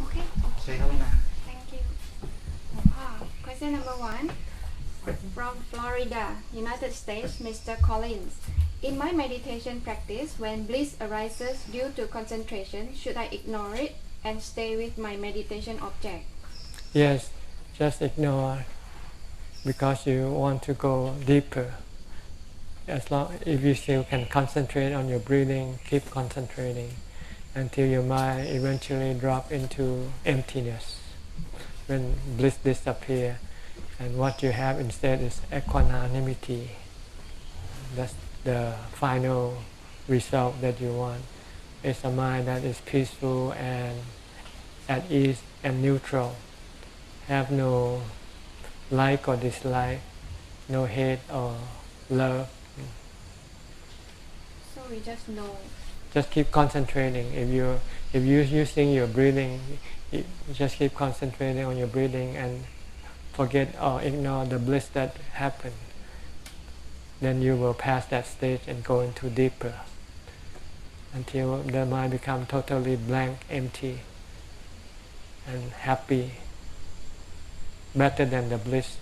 Okay. เชิญครับคุณนา Thank you. Question number 1 from Florida, United States, Mr. Collins. In my meditation practice, when bliss arises due to concentration, should I ignore it and stay with my meditation object? Yes, just ignore because you want to go deeper. As long if you still can concentrate on your breathing, keep concentrating until your mind eventually drop into emptiness. When bliss disappear, and what you have instead is equanimity. That's the final result that you want. It's a mind that is peaceful and at ease and neutral. Have no like or dislike, no hate or love. So we just know. Just keep concentrating. If you're using your breathing, you just keep concentrating on your breathing and forget or ignore the bliss that happened. Then you will pass that stage and go into deeper until the mind becomes totally blank, empty, and happy, better than the bliss.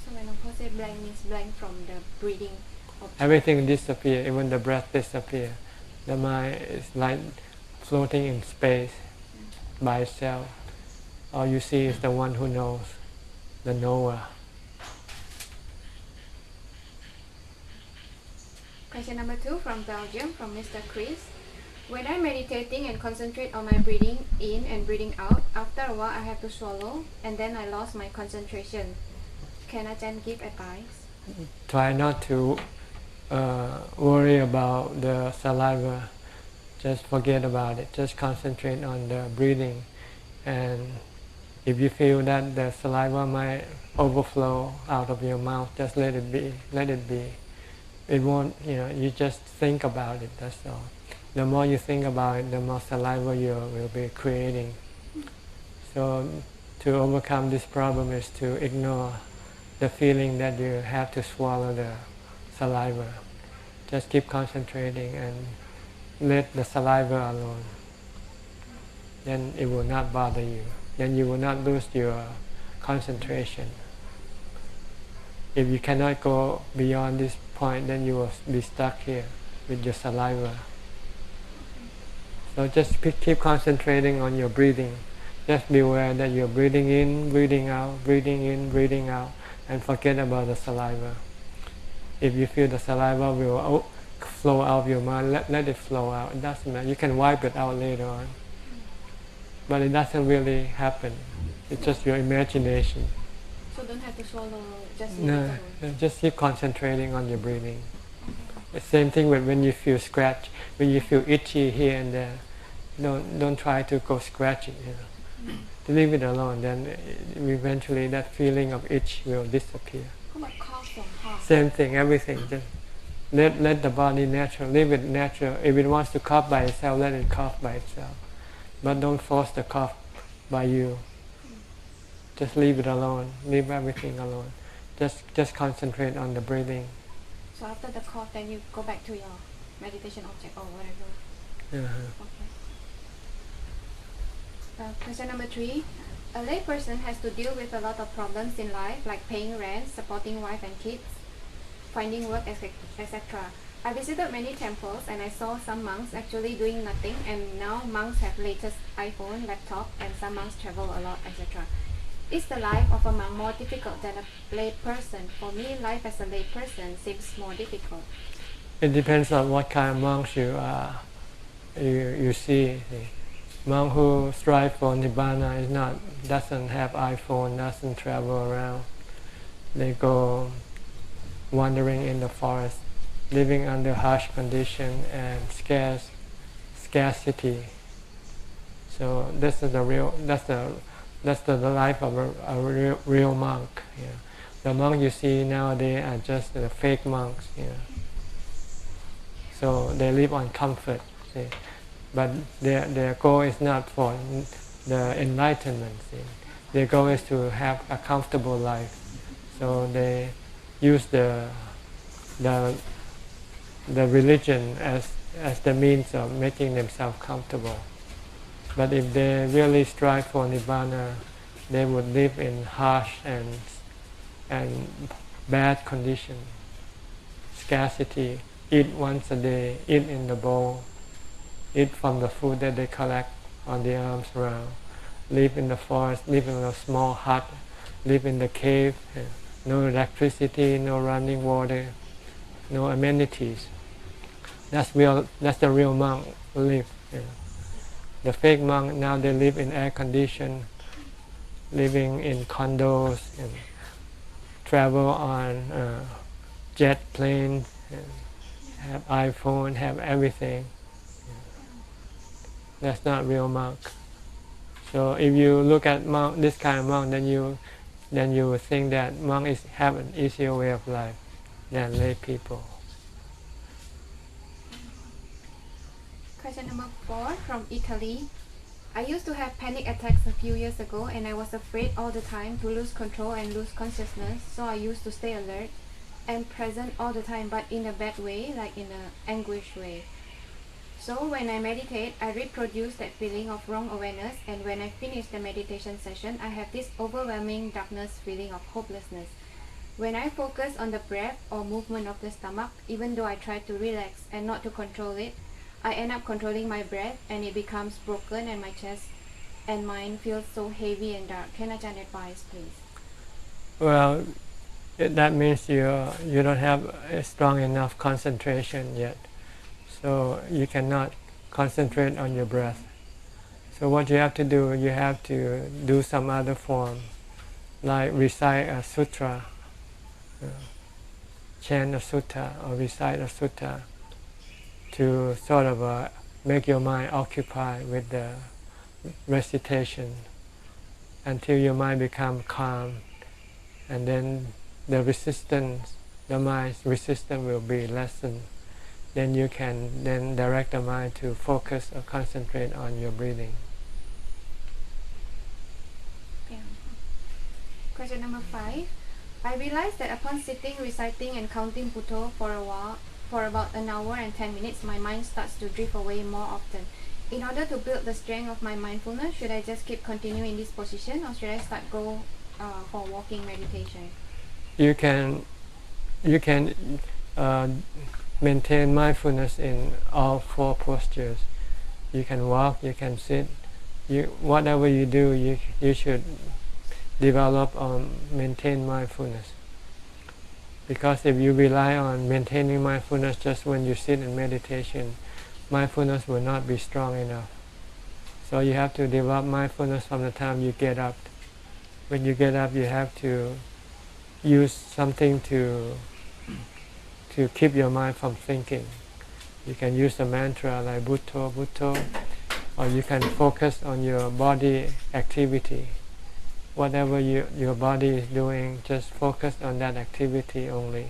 So when Uncle say blank means blank from the breathing object. Everything disappears, even the breath disappears. The mind is like floating in space by itself. All you see is the one who knows, the knower. Question number 2 from Belgium, from Mr. Chris. When I'm meditating and concentrate on my breathing in and breathing out, after a while I have to swallow and then I lost my concentration. Can Ajahn give advice? Try not to worry about the saliva. Just forget about it. Just concentrate on the breathing. And if you feel that the saliva might overflow out of your mouth, just let it be. Let it be. It won't, you just think about it, that's all. The more you think about it, the more saliva you will be creating. So to overcome this problem is to ignore the feeling that you have to swallow the saliva. Just keep concentrating and let the saliva alone. Then it will not bother you. Then you will not lose your concentration. If you cannot go beyond this point, then you will be stuck here with your saliva. So just keep concentrating on your breathing. Just be aware that you're breathing in, breathing out, breathing in, breathing out, and forget about the saliva. If you feel the saliva will flow out of your mind, let it flow out. It doesn't matter. You can wipe it out later on. But it doesn't really happen. It's just your imagination. So don't have to swallow, just No, just keep concentrating on your breathing. The same thing with when you feel scratch, when you feel itchy here and there. Don't try to go scratch it. Leave it alone. Then eventually that feeling of itch will disappear. How about cough from heart? Same thing. Everything. Just let the body natural. Leave it natural. If it wants to cough by itself, let it cough by itself. But don't force the cough by you. Just leave it alone. Leave everything alone. Just concentrate on the breathing. So after the cough, then you go back to your meditation object or whatever. Okay. Question number 3. A lay person has to deal with a lot of problems in life, like paying rent, supporting wife and kids, finding work, etc. I visited many temples and I saw some monks actually doing nothing, and now monks have latest iPhone, laptop, and some monks travel a lot, etc. Is the life of a monk more difficult than a lay person? For me, life as a lay person seems more difficult. It depends on what kind of monks you are. You see. Monk who strive for Nibbana doesn't have iPhone, doesn't travel around. They go wandering in the forest, living under harsh condition and scarcity. So this is that's the life of a real monk. The monk you see nowadays are just the fake monks. So they live on comfort. See. But their goal is not for the enlightenment. Their goal is to have a comfortable life. So they use the religion as the means of making themselves comfortable. But if they really strive for Nibbana, they would live in harsh and bad condition, scarcity, eat once a day, eat in the bowl, eat from the food that they collect on the arms around, live in the forest, live in a small hut, live in the cave, no electricity, no running water, no amenities. That's the real monk live. The fake monk now they live in air condition, living in condos, and travel on jet planes, and have iPhone, have everything. That's not real monk. So if you look at monk, this kind of monk, then you would think that monks have an easier way of life than lay people. Question number 4 from Italy. I used to have panic attacks a few years ago, and I was afraid all the time to lose control and lose consciousness, so I used to stay alert and present all the time, but in a bad way, like in an anguish way. So when I meditate, I reproduce that feeling of wrong awareness, and when I finish the meditation session, I have this overwhelming darkness feeling of hopelessness. When I focus on the breath or movement of the stomach, even though I try to relax and not to control it, I end up controlling my breath and it becomes broken, and my chest and mind feels so heavy and dark. Can Ajahn advise, please? Well, that means you don't have a strong enough concentration yet. So you cannot concentrate on your breath. So what you have to do, you have to do some other form, like recite a sutra, chant a sutta, or recite a sutta, to sort of make your mind occupied with the recitation until your mind becomes calm, and then the mind's resistance will be lessened. Then you can then direct the mind to focus or concentrate on your breathing. Yeah. Question number 5. I realized that upon sitting, reciting and counting Bhutto for a while, for about an hour and 10 minutes, my mind starts to drift away more often. In order to build the strength of my mindfulness, should I just keep continuing in this position, or should I start go for walking meditation? You can maintain mindfulness in all 4 postures. You can walk, you can sit. Whatever you do, you should develop or maintain mindfulness. Because if you rely on maintaining mindfulness just when you sit in meditation, mindfulness will not be strong enough. So you have to develop mindfulness from the time you get up. When you get up, you have to use something to keep your mind from thinking. You can use a mantra like Bhutto, Bhutto, or you can focus on your body activity. Whatever your body is doing, just focus on that activity only.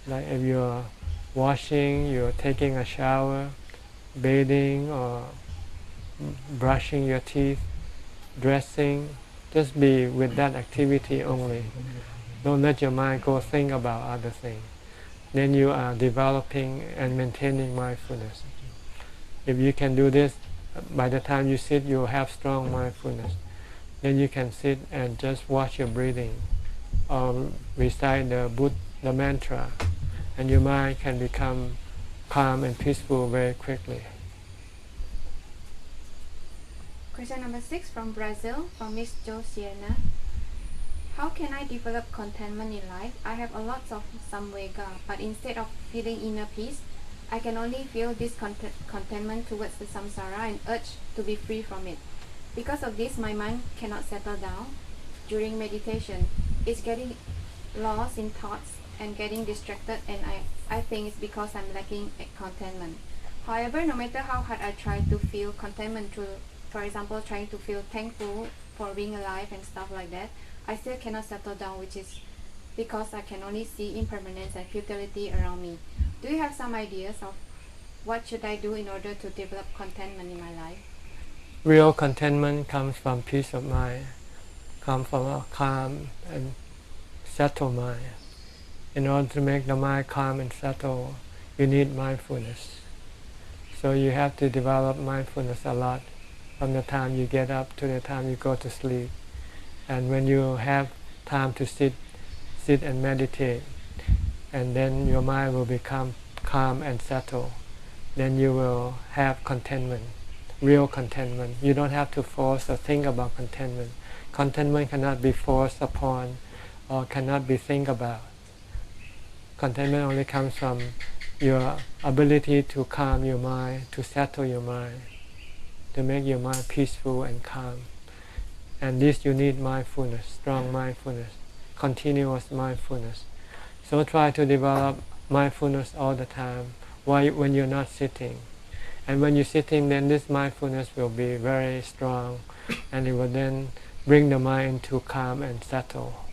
Like if you're washing, you're taking a shower, bathing, or brushing your teeth, dressing, just be with that activity only. Don't let your mind go think about other things. Then you are developing and maintaining mindfulness. If you can do this, by the time you sit, you will have strong mindfulness. Then you can sit and just watch your breathing, or recite the mantra, and your mind can become calm and peaceful very quickly. Question number 6 from Brazil, from Miss Josiana. How can I develop contentment in life? I have a lot of samvega, but instead of feeling inner peace, I can only feel discontentment towards the samsara and urge to be free from it. Because of this, my mind cannot settle down during meditation. It's getting lost in thoughts and getting distracted, and I think it's because I'm lacking contentment. However, no matter how hard I try to feel contentment through, for example, trying to feel thankful for being alive and stuff like that, I still cannot settle down, which is because I can only see impermanence and futility around me. Do you have some ideas of what should I do in order to develop contentment in my life? Real contentment comes from peace of mind, comes from a calm and settled mind. In order to make the mind calm and settled, you need mindfulness. So you have to develop mindfulness a lot from the time you get up to the time you go to sleep. And when you have time to sit and meditate, and then your mind will become calm and settled, then you will have contentment, real contentment. You don't have to force or think about contentment. Contentment cannot be forced upon or cannot be think about. Contentment only comes from your ability to calm your mind, to settle your mind, to make your mind peaceful and calm. And this you need mindfulness, strong mindfulness, continuous mindfulness. So try to develop mindfulness all the time when you're not sitting. And when you're sitting, then this mindfulness will be very strong, and it will then bring the mind to calm and settle.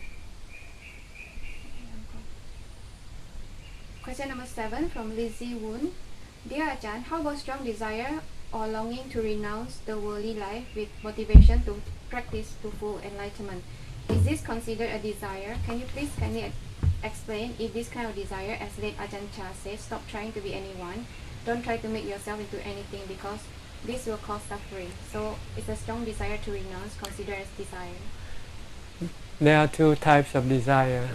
Question number 7 from Lizzie Woon. Dear Ajahn, how about strong desire or longing to renounce the worldly life with motivation to practice to full enlightenment? Is this considered a desire? Can you please kindly explain if this kind of desire, as late Ajahn Chah says, stop trying to be anyone, don't try to make yourself into anything because this will cause suffering. So is a strong desire to renounce considered as desire? There are two types of desire.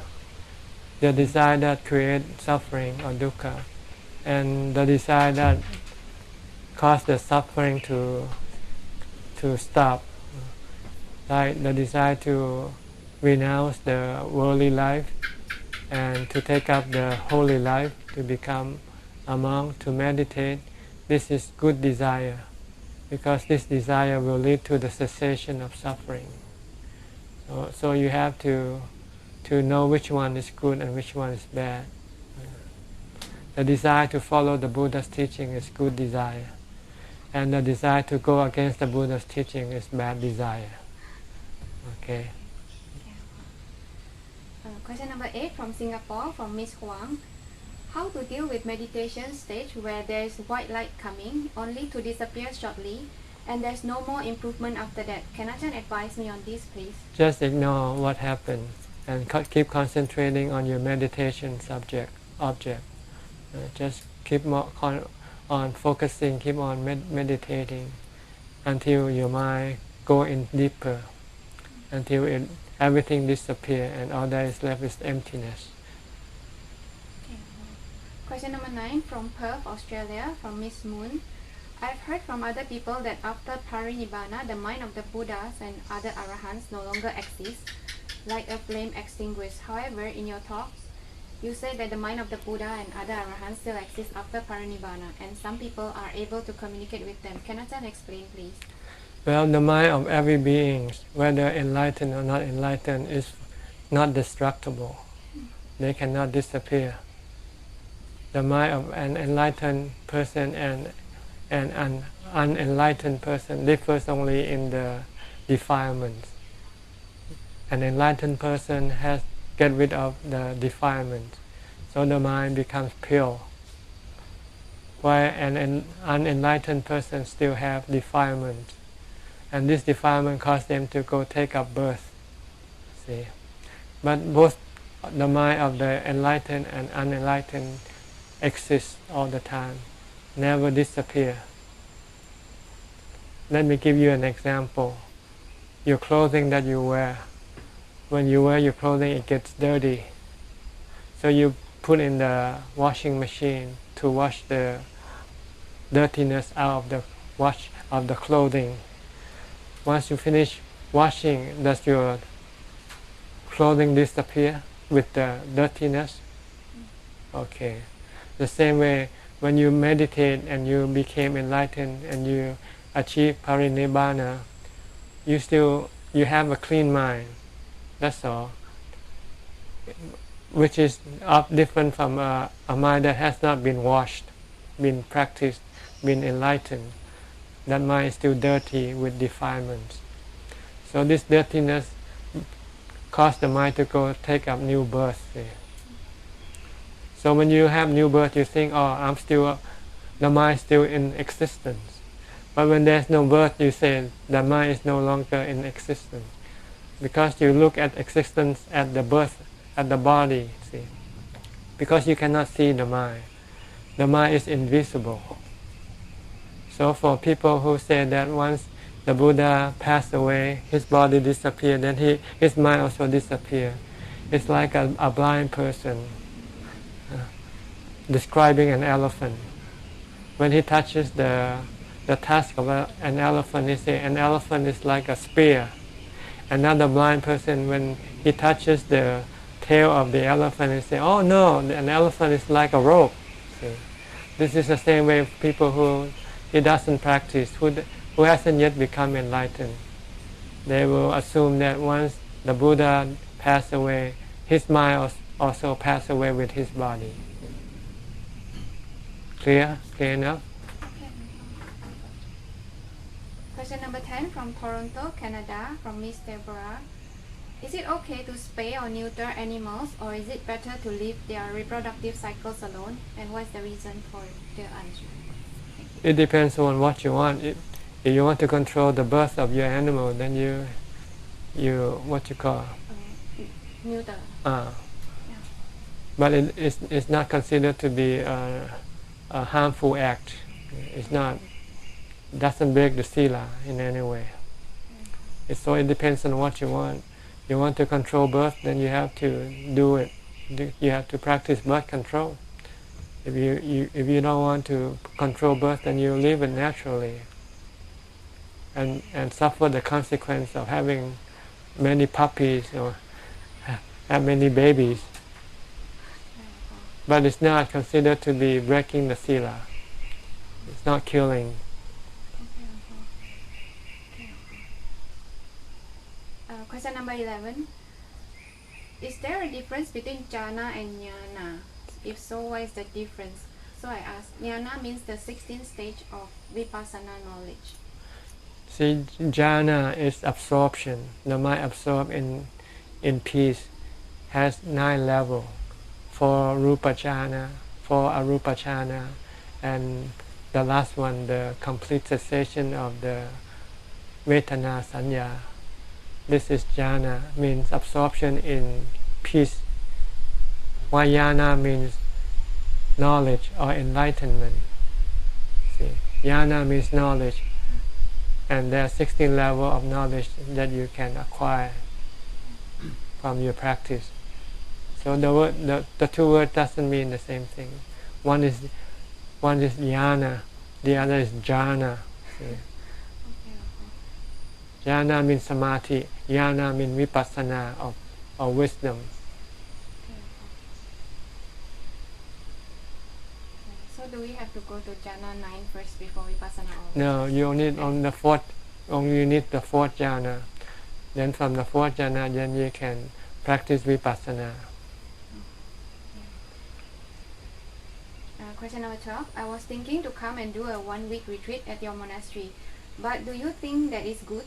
The desire that creates suffering or dukkha, and the desire that causes the suffering to stop. Like the desire to renounce the worldly life and to take up the holy life, to become a monk, to meditate. This is good desire, because this desire will lead to the cessation of suffering. So you have to know which one is good and which one is bad. The desire to follow the Buddha's teaching is good desire, and the desire to go against the Buddha's teaching is bad desire. Okay. Question number 8 from Singapore, from Miss Huang. How to deal with meditation stage where there is white light coming, only to disappear shortly, and there's no more improvement after that? Can Ajahn advise me on this, please? Just ignore what happened and keep concentrating on your meditation object. Just keep on focusing, keep on meditating until your mind go in deeper, until everything disappears and all that is left is emptiness. Okay. Question number 9 from Perth, Australia, from Miss Moon. I've heard from other people that after parinibbana, the mind of the Buddhas and other arahants no longer exists, like a flame extinguished. However, in your talks, you say that the mind of the Buddha and other arahants still exists after parinibbana, and some people are able to communicate with them. Can Ajahn explain, please? Well, the mind of every being, whether enlightened or not enlightened, is not destructible. They cannot disappear. The mind of an enlightened person and an unenlightened person differs only in the defilements. An enlightened person has get rid of the defilement, so the mind becomes pure. While an unenlightened person still have defilement, and this defilement causes them to go take up birth. See, but both the mind of the enlightened and unenlightened exist all the time, never disappear. Let me give you an example. Your clothing that you wear, when you wear your clothing, it gets dirty. So you put in the washing machine to wash the dirtiness out of the clothing. Once you finish washing, does your clothing disappear with the dirtiness? Okay. The same way, when you meditate and you became enlightened and you achieve parinibbana, you have a clean mind. That's all. Which is different from a mind that has not been washed, been practiced, been enlightened. That mind is still dirty with defilements. So this dirtiness causes the mind to go take up new birth. So when you have new birth, you think, oh, the mind is still in existence. But when there's no birth, you say the mind is no longer in existence. Because you look at existence at the birth, at the body, see. Because you cannot see the mind. The mind is invisible. So for people who say that once the Buddha passed away, his body disappeared, then his mind also disappeared. It's like a blind person describing an elephant. When he touches the tusk of an elephant, he says an elephant is like a spear. Another blind person, when he touches the tail of the elephant, he says, oh no, an elephant is like a rope. See? This is the same way people who doesn't practice, who hasn't yet become enlightened. They will assume that once the Buddha passed away, his mind also passed away with his body. Clear? Clear enough? Question number 10 from Toronto, Canada, from Miss Deborah. Is it okay to spay or neuter animals, or is it better to leave their reproductive cycles alone? And what's the reason for the answer? It depends on what you want. If you want to control the birth of your animal, then you what you call? Neuter. Yeah. But it's not considered to be a harmful act. It's not. Doesn't break the sila in any way. So it depends on what you want. You want to control birth, then you have to do it. You have to practice birth control. If you don't want to control birth, then you live it naturally, and suffer the consequence of having many puppies or have many babies. But it's not considered to be breaking the sila. It's not killing. Question number 11. Is there a difference between jhana and jnana? If so, what is the difference? So I asked, jnana means the 16th stage of vipassana knowledge. See, jhana is absorption. The mind absorbed in peace. Has 9 levels. 4 rupa jhana, 4 arupa jhana, and the last one, the complete cessation of the vedana sanya. This is jhana, means absorption in peace. Vajnana means knowledge or enlightenment. See, jnana means knowledge, and there are 16 levels of knowledge that you can acquire from your practice. So the two words doesn't mean the same thing. One is jnana, the other is jhana. See. Jhana means samadhi, jnana means vipassana or wisdom. So do we have to go to jhana 9 first before vipassana? No, you need on the fourth. Only you need the 4th jhana. Then from the 4th jhana, then you can practice vipassana. Question number 12. I was thinking to come and do a 1-week retreat at your monastery, but do you think that is good?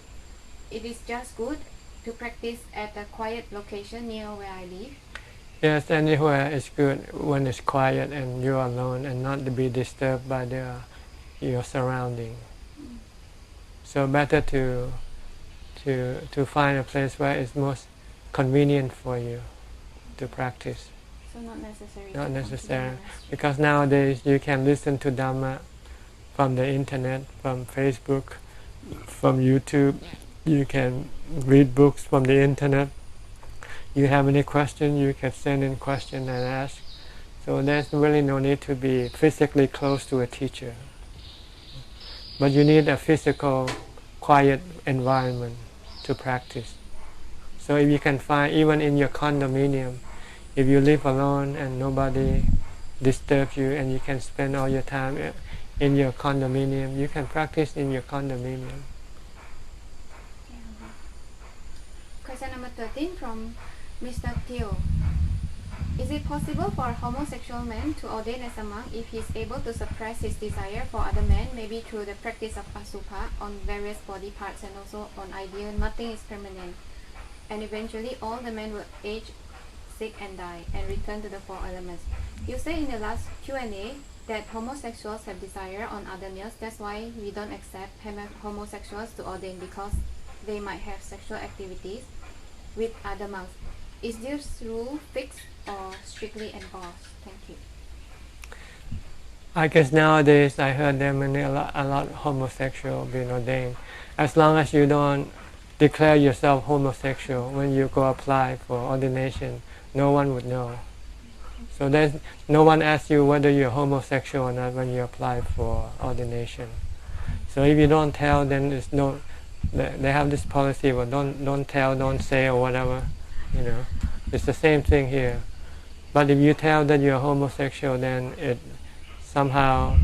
It is just good to practice at a quiet location near where I live? Yes, anywhere is good when it's quiet and you're alone and not to be disturbed by your surrounding. So better to find a place where it's most convenient for you to practice. So not necessary. Not necessary, because nowadays you can listen to Dhamma from the internet, from Facebook, from YouTube. You can read books from the internet. You have any question, you can send in question and ask. So there's really no need to be physically close to a teacher. But you need a physical, quiet environment to practice. So if you can find, even in your condominium, if you live alone and nobody disturbs you and you can spend all your time in your condominium, you can practice in your condominium. Question number 13 from Mr. Theo. Is it possible for a homosexual man to ordain as a monk if he is able to suppress his desire for other men, maybe through the practice of asubha on various body parts and also on idea nothing is permanent, and eventually all the men will age, sick and die and return to the 4 elements? You say in the last Q&A that homosexuals have desire on other males. That's why we don't accept homosexuals to ordain, because they might have sexual activities with other monks. Is this rule fixed or strictly enforced? Thank you. I guess nowadays I heard there many a lot homosexual being ordained. As long as you don't declare yourself homosexual when you go apply for ordination, no one would know. So there's no one asks you whether you're homosexual or not when you apply for ordination. So if you don't tell, then it's no. They have this policy, well, don't tell, don't say, or whatever. You know, it's the same thing here. But if you tell that you're homosexual, then it somehow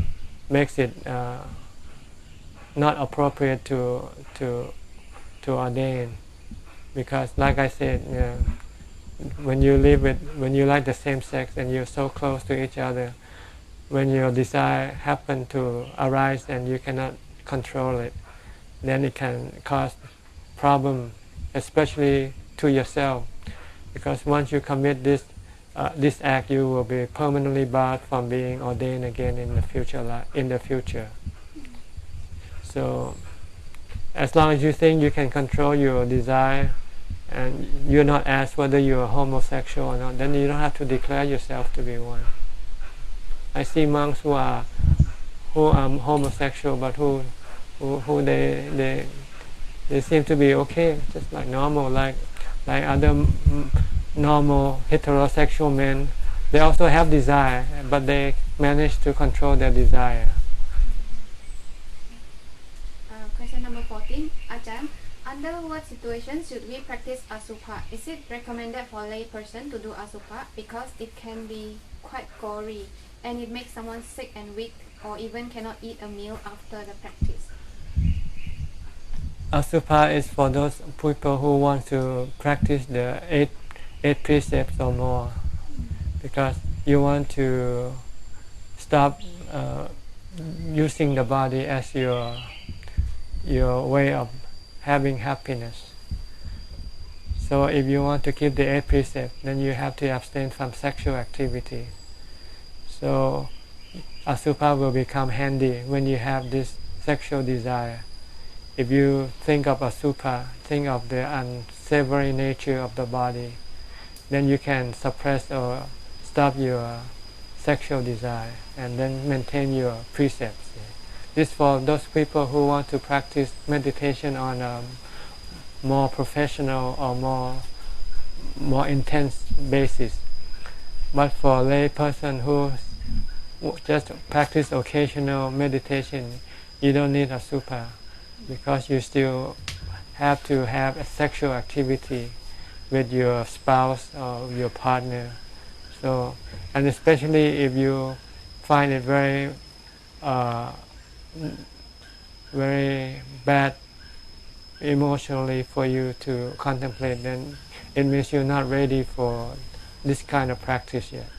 makes it not appropriate to ordain, because, like I said, you know, when you like the same sex and you're so close to each other, when your desire happen to arise and you cannot control it, then it can cause problem, especially to yourself, because once you commit this act, you will be permanently barred from being ordained again in the future. So, as long as you think you can control your desire, and you're not asked whether you're homosexual or not, then you don't have to declare yourself to be one. I see monks who are homosexual, but who they seem to be okay, just like normal, like other normal heterosexual men. They also have desire, but they manage to control their desire. Question number 14, Ajahn. Under what situations should we practice Asupa? Is it recommended for a lay person to do Asupa because it can be quite gory and it makes someone sick and weak, or even cannot eat a meal after the practice? Asupa is for those people who want to practice the eight precepts or more, because you want to stop using the body as your way of having happiness. So if you want to keep the 8 precepts, then you have to abstain from sexual activity. So Asupa will become handy when you have this sexual desire. If you think of Asupa, think of the unsavory nature of the body, then you can suppress or stop your sexual desire and then maintain your precepts. This for those people who want to practice meditation on a more professional or more intense basis. But for a lay person who just practice occasional meditation, you don't need Asupa, because you still have to have a sexual activity with your spouse or your partner. So, and especially if you find it very bad emotionally for you to contemplate, then it means you're not ready for this kind of practice yet.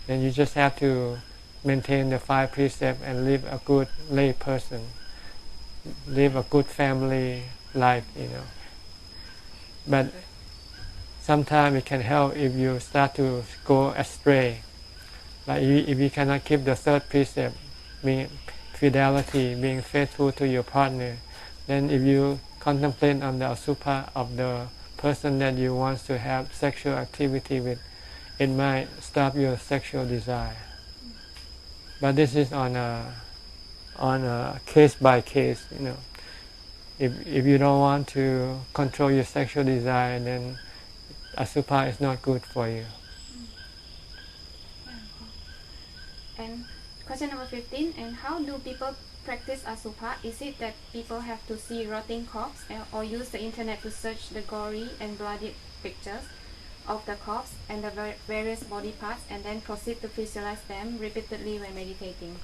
Then you just have to maintain the 5 precepts and live a good lay person, live a good family life, you know. But sometimes it can help if you start to go astray. Like if you cannot keep the 3rd precept, being fidelity, being faithful to your partner, then if you contemplate on the Asupa of the person that you want to have sexual activity with, it might stop your sexual desire. But this is on a case by case, you know. If you don't want to control your sexual desire, then Asupa is not good for you. And question number 15, and how do people practice Asupa? Is it that people have to see rotting corpse or use the internet to search the gory and bloody pictures of the corpse and the various body parts and then proceed to visualize them repeatedly when meditating?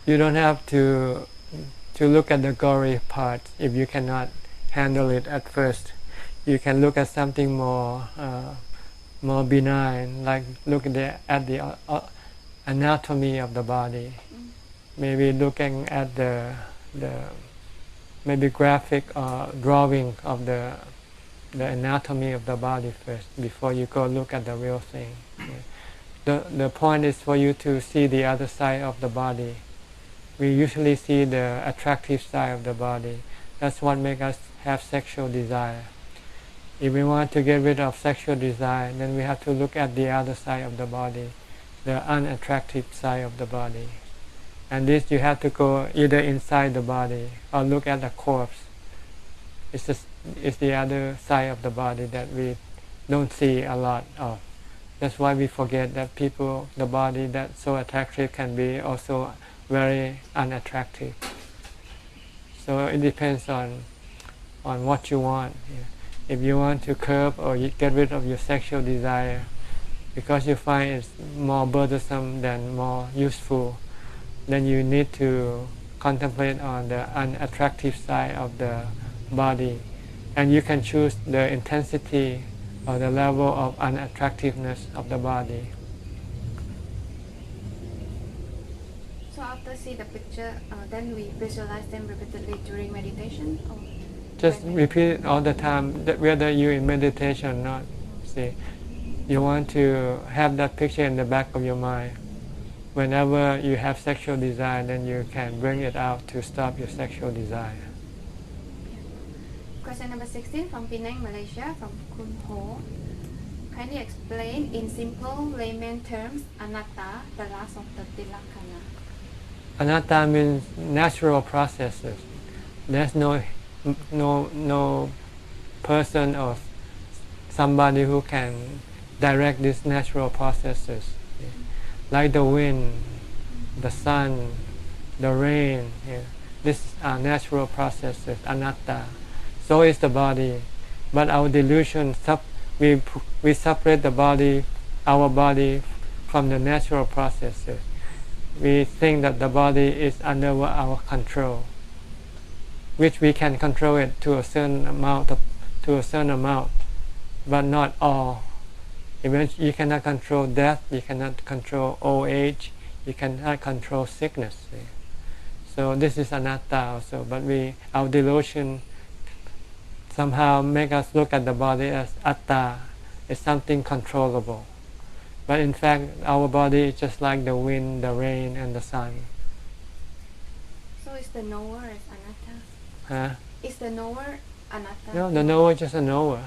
You don't have to look at the gory part if you cannot handle it at first. You can look at something more benign, like look at the anatomy of the body. Maybe looking at the maybe graphic drawing of the anatomy of the body first before you go look at the real thing. The point is for you to see the other side of the body. We usually see the attractive side of the body. That's what makes us have sexual desire. If we want to get rid of sexual desire, then we have to look at the other side of the body, the unattractive side of the body. And this you have to go either inside the body or look at the corpse. It's the other side of the body that we don't see a lot of. That's why we forget that the body that's so attractive can be also very unattractive. So it depends on what you want. If you want to curb or get rid of your sexual desire, because you find it's more burdensome than more useful, then you need to contemplate on the unattractive side of the body, and you can choose the intensity or the level of unattractiveness of the body. So after see the picture, then we visualize them repeatedly during meditation? Or just repeat it all the time, whether you're in meditation or not. See, you want to have that picture in the back of your mind. Whenever you have sexual desire, then you can bring it out to stop your sexual desire. Question number 16 from Penang, Malaysia, from Kun Ho. Can you explain in simple layman terms anatta, the last of the tilakkhana? Anatta means natural processes. There's no person or somebody who can direct these natural processes. Like the wind, the sun, the rain. These are natural processes, anatta. So is the body. But our delusion, we separate the body, our body, from the natural processes. We think that the body is under our control, which we can control it to a certain amount, but not all. You cannot control death, you cannot control old age, you cannot control sickness. So this is anatta also, but our delusion somehow make us look at the body as atta, as something controllable. But in fact, our body is just like the wind, the rain, and the sun. So is the knower as anatta? Huh? Is the knower anatta? No, the knower is just a knower,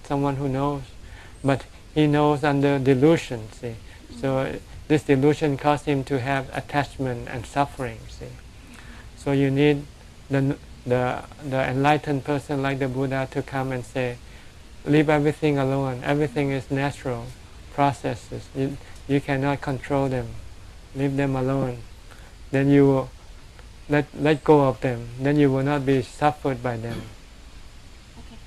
someone who knows. But he knows under delusion, see. So this delusion caused him to have attachment and suffering, see. So you need the enlightened person like the Buddha to come and say, leave everything alone. Everything is natural processes. You cannot control them. Leave them alone. Then you will let go of them. Then you will not be suffered by them. Okay.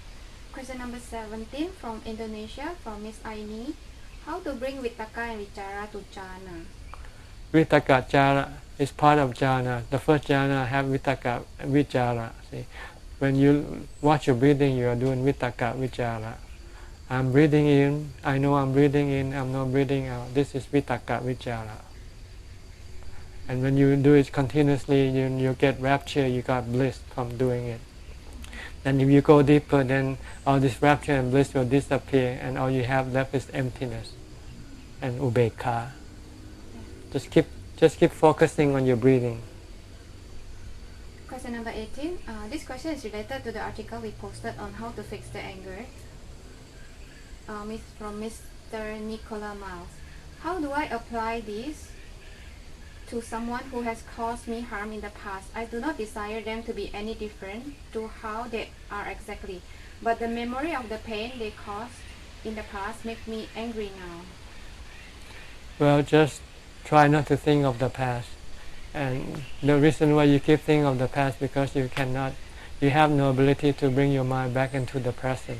Question number 17 from Indonesia, from Miss Aini. How to bring vitakka and vichara to jhana? Vitakka jhana is part of jhana. The first jhana have vitakka and vichara. See, when you watch your breathing, you are doing vitakka vichara. I'm breathing in. I know I'm breathing in. I'm not breathing out. This is vitakka vichara. And when you do it continuously, you get rapture. You got bliss from doing it. And if you go deeper, then all this rapture and bliss will disappear, and all you have left is emptiness and ubekkha. Just keep focusing on your breathing. Question number 18. This question is related to the article we posted on how to fix the anger. From Mr. Nicola Miles. How do I apply this to someone who has caused me harm in the past? I do not desire them to be any different to how they are exactly, but the memory of the pain they caused in the past make me angry now. Well, just try not to think of the past. And the reason why you keep thinking of the past because you have no ability to bring your mind back into the present.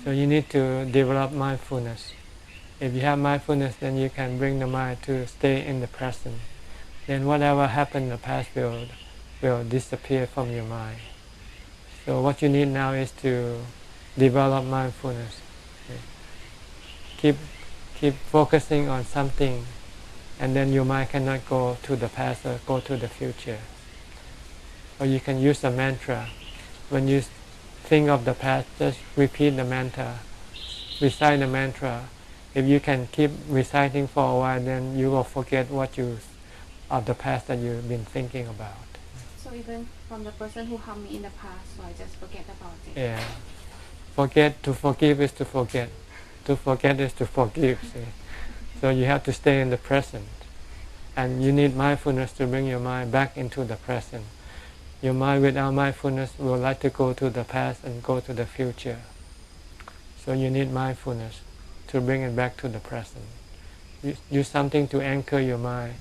So you need to develop mindfulness. If you have mindfulness, then you can bring the mind to stay in the present. Then whatever happened in the past will disappear from your mind. So what you need now is to develop mindfulness. Keep focusing on something, and then your mind cannot go to the past or go to the future. Or you can use a mantra. When you think of the past, just repeat the mantra, recite the mantra. If you can keep reciting for a while, then you will forget of the past that you've been thinking about. So even from the person who harmed me in the past, so I just forget about it. Yeah. To forgive is to forget. To forget is to forgive. See? So you have to stay in the present. And you need mindfulness to bring your mind back into the present. Your mind without mindfulness will like to go to the past and go to the future. So you need mindfulness to bring it back to the present. Use something to anchor your mind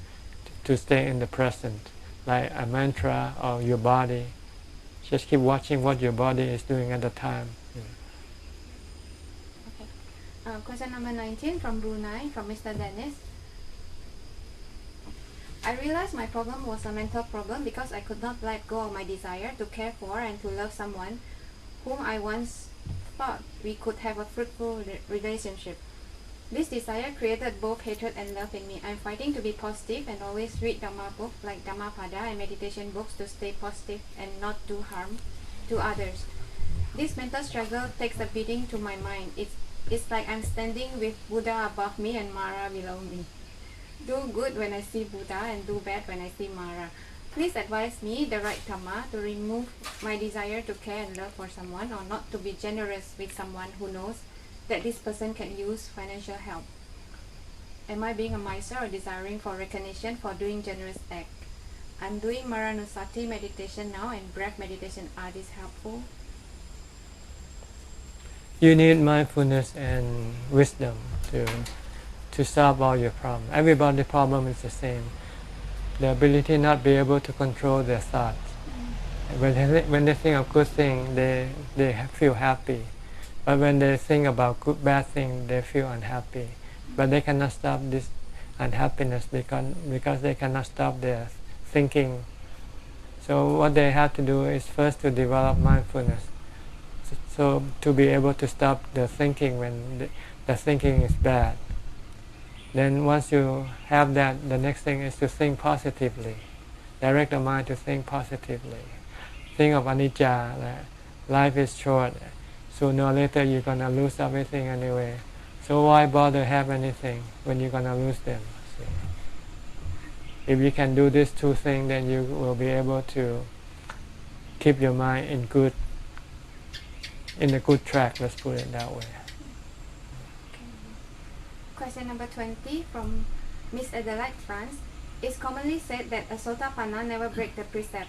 to stay in the present, like a mantra or your body. Just keep watching what your body is doing at the time. Okay. Question number 19 from Brunei, from Mr. Dennis. I realized my problem was a mental problem because I could not let go of my desire to care for and to love someone whom I once thought we could have a fruitful relationship. This desire created both hatred and love in me. I'm fighting to be positive and always read Dhamma books like Dhammapada and meditation books to stay positive and not do harm to others. This mental struggle takes a beating to my mind. It's like I'm standing with Buddha above me and Mara below me. Do good when I see Buddha and do bad when I see Mara. Please advise me the right Dhamma to remove my desire to care and love for someone, or not to be generous with someone who knows that this person can use financial help. Am I being a miser or desiring for recognition for doing generous act? I'm doing Maranusati meditation now and breath meditation. Are these helpful? You need mindfulness and wisdom to solve all your problems. Everybody's problem is the same. The ability not be able to control their thoughts. When they think of good thing, they feel happy. But when they think about bad thing, they feel unhappy. But they cannot stop this unhappiness because they cannot stop their thinking. So what they have to do is first to develop mindfulness. So to be able to stop the thinking when the thinking is bad. Then once you have that, the next thing is to think positively. Direct the mind to think positively. Think of anicca, that life is short. Sooner or later you're going to lose everything anyway. So why bother have anything when you're going to lose them? See? If you can do these two things, then you will be able to keep your mind in a good track, let's put it that way. Question number 20 from Miss Adelaide, France. It's commonly said that a Sotapanna never breaks the precept.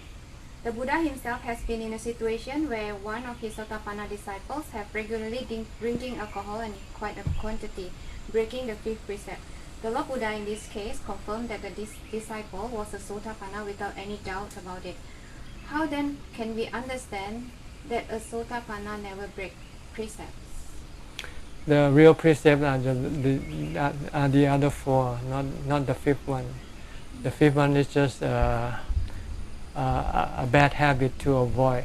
The Buddha himself has been in a situation where one of his Sotapanna disciples have regularly drinking alcohol in quite a quantity, breaking the fifth precept. The Lord Buddha in this case confirmed that the disciple was a Sotapanna without any doubt about it. How then can we understand that a Sotapanna never breaks precepts? The real precepts are the other four, not the fifth one. The fifth one is just a bad habit to avoid,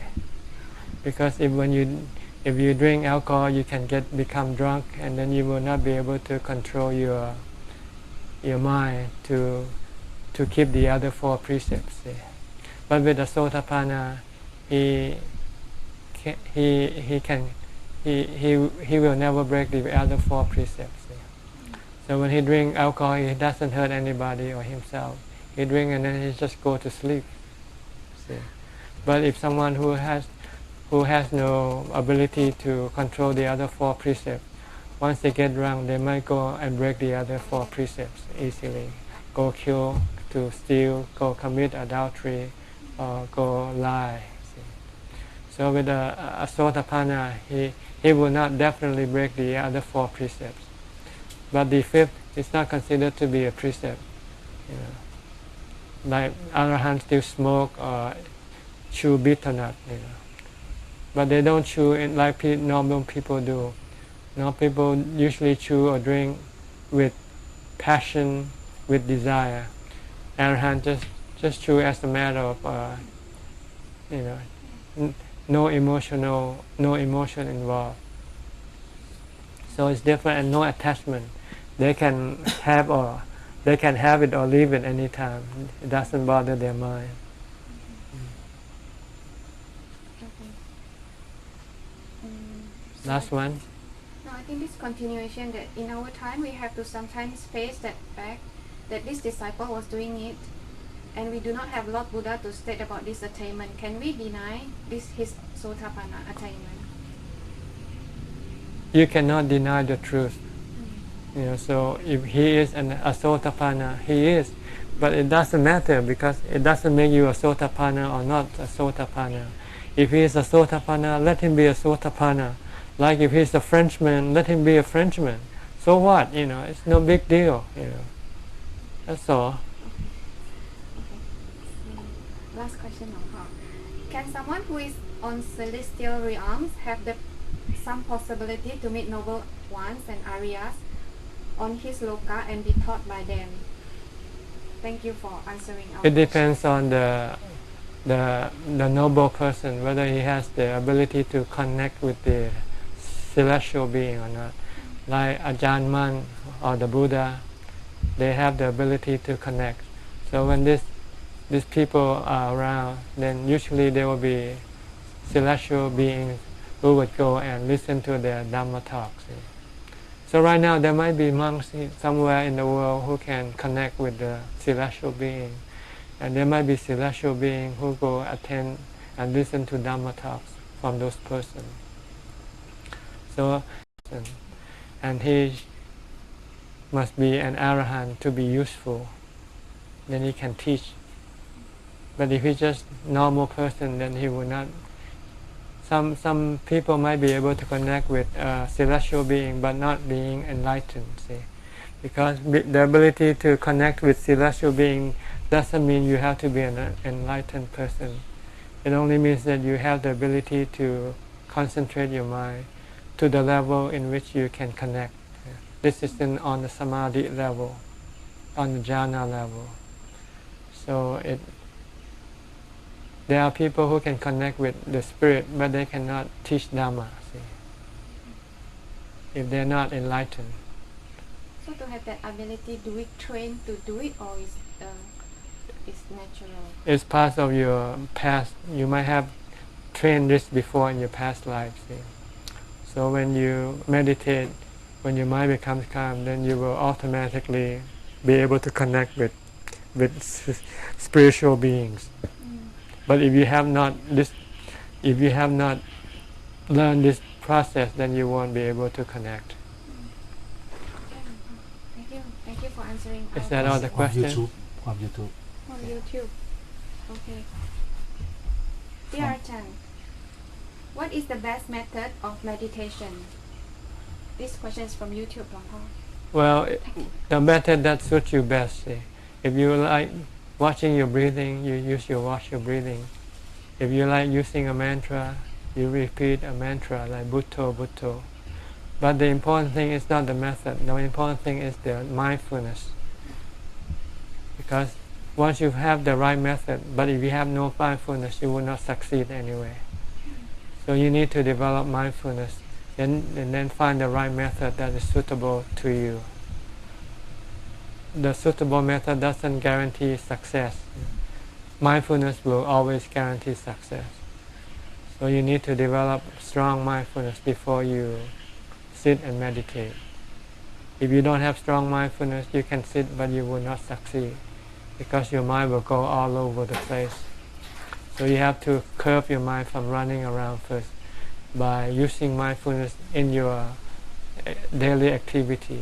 because if you drink alcohol, you can become drunk, and then you will not be able to control your mind to keep the other four precepts. But with the Sotapanna, he will never break the other four precepts. So when he drinks alcohol, he doesn't hurt anybody or himself. He drinks and then he just go to sleep. See? But if someone who has no ability to control the other four precepts, once they get drunk, they might go and break the other four precepts easily. Go kill, to steal, go commit adultery, or go lie. See? So with a Sotapanna, he will not definitely break the other four precepts. But the fifth is not considered to be a precept. Like Arahants still smoke or chew bitter nut. But they don't chew it like normal people do. Normal people usually chew or drink with passion, with desire. Arahants just chew as a matter of no emotion involved. So it's different, and no attachment. They can have it or leave it any time. It doesn't bother their mind. Last one. No, I think this continuation, that in our time we have to sometimes face that fact that this disciple was doing it, and we do not have Lord Buddha to state about this attainment. Can we deny his Sotapanna attainment? You cannot deny the truth. So if he is a Sotapanna, he is. But it doesn't matter because it doesn't make you a Sotapanna or not a Sotapanna. If he is a Sotapanna, let him be a Sotapanna. Like if he's a Frenchman, let him be a Frenchman. So what? It's no big deal. That's all. Last question, Longpa. Can someone who is on celestial realms have some possibility to meet noble ones and Aryas on his loka and be taught by them? Thank you for answering our It depends on the noble person, whether he has the ability to connect with the celestial being or not. Like Ajahn or the Buddha, they have the ability to connect. So when these people are around, then usually there will be celestial beings who would go and listen to their Dhamma talks. So right now there might be monks somewhere in the world who can connect with the celestial being, and there might be celestial beings who go attend and listen to Dhamma talks from those persons. So, and he must be an arahant to be useful. Then he can teach. But if he's just normal person, then he will not. Some people might be able to connect with a celestial being, but not being enlightened. See, because the ability to connect with celestial being doesn't mean you have to be an enlightened person. It only means that you have the ability to concentrate your mind to the level in which you can connect. This is on the samadhi level, on the jhana level. So there are people who can connect with the spirit, but they cannot teach Dhamma. See, if they're not enlightened. So to have that ability, do we train to do it, or is natural? It's part of your past. You might have trained this before in your past life. See? So when you meditate, when your mind becomes calm, then you will automatically be able to connect with spiritual beings. But if you have not learned this process, then you won't be able to connect. Thank you for answering. Is that all the questions? On YouTube. On YouTube. Okay. Dear Ajahn, what is the best method of meditation? This question is from YouTube, Longpa. Well, the method that suits you best. See. If you like watching your breathing, you watch your breathing. If you like using a mantra, you repeat a mantra like Bhutto, Bhutto. But the important thing is not the method. The important thing is the mindfulness. Because once you have the right method, but if you have no mindfulness, you will not succeed anyway. So you need to develop mindfulness and then find the right method that is suitable to you. The suitable method doesn't guarantee success. Mindfulness will always guarantee success. So you need to develop strong mindfulness before you sit and meditate. If you don't have strong mindfulness, you can sit but you will not succeed because your mind will go all over the place. So you have to curb your mind from running around first by using mindfulness in your daily activity.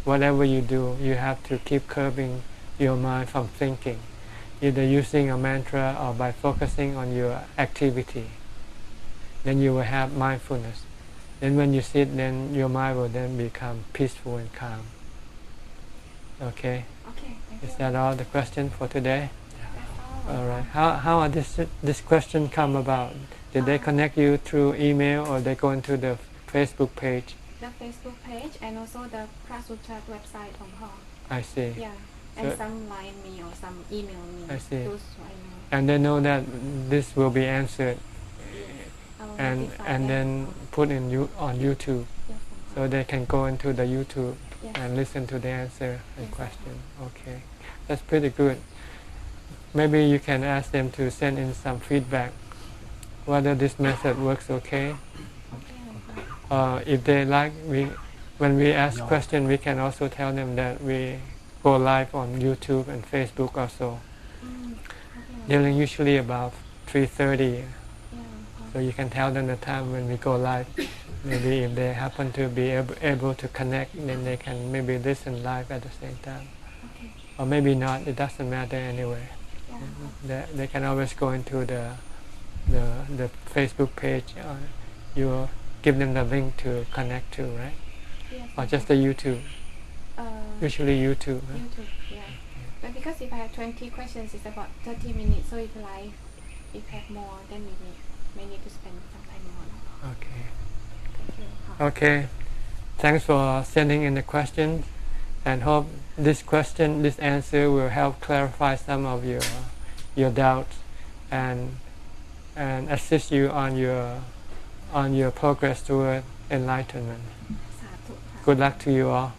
Whatever you do, you have to keep curbing your mind from thinking, either using a mantra or by focusing on your activity. Then you will have mindfulness. Then when you sit, then your mind will then become peaceful and calm. Okay? Okay, thank you. Is that all the question for today? That's all. All right. How this question come about? Did they connect you through email or they go into the Facebook page? The Facebook page and also the Suchart website from her. I see. Yeah, and So- some line me or some email me. I see. Those I know. And they know that this will be answered I will and notify and them. then put on YouTube, Yes, so they can go into the YouTube yes. and listen to the answer and Yes, question. Okay, that's pretty good. Maybe you can ask them to send in some feedback whether this method works okay. Okay. If they like, when we ask question, we can also tell them that we go live on YouTube and Facebook also. Okay. They're usually about 3:30, Yeah. so you can tell them the time when we go live. Maybe if they happen to be able to connect, then they can maybe listen live at the same time. Okay. Or maybe not, it doesn't matter anyway. Yeah. They can always go into the Facebook page, you give them the link to connect to, right? Yes. Or just the YouTube. Usually YouTube. Huh? YouTube, yeah. But because if I have 20 questions, it's about 30 minutes. So if live, if have more, then we may need to spend some time more. Okay. Thank you. Okay. Thanks for sending in the questions, and hope this answer will help clarify some of your doubts and assist you on your progress toward enlightenment. Good luck to you all.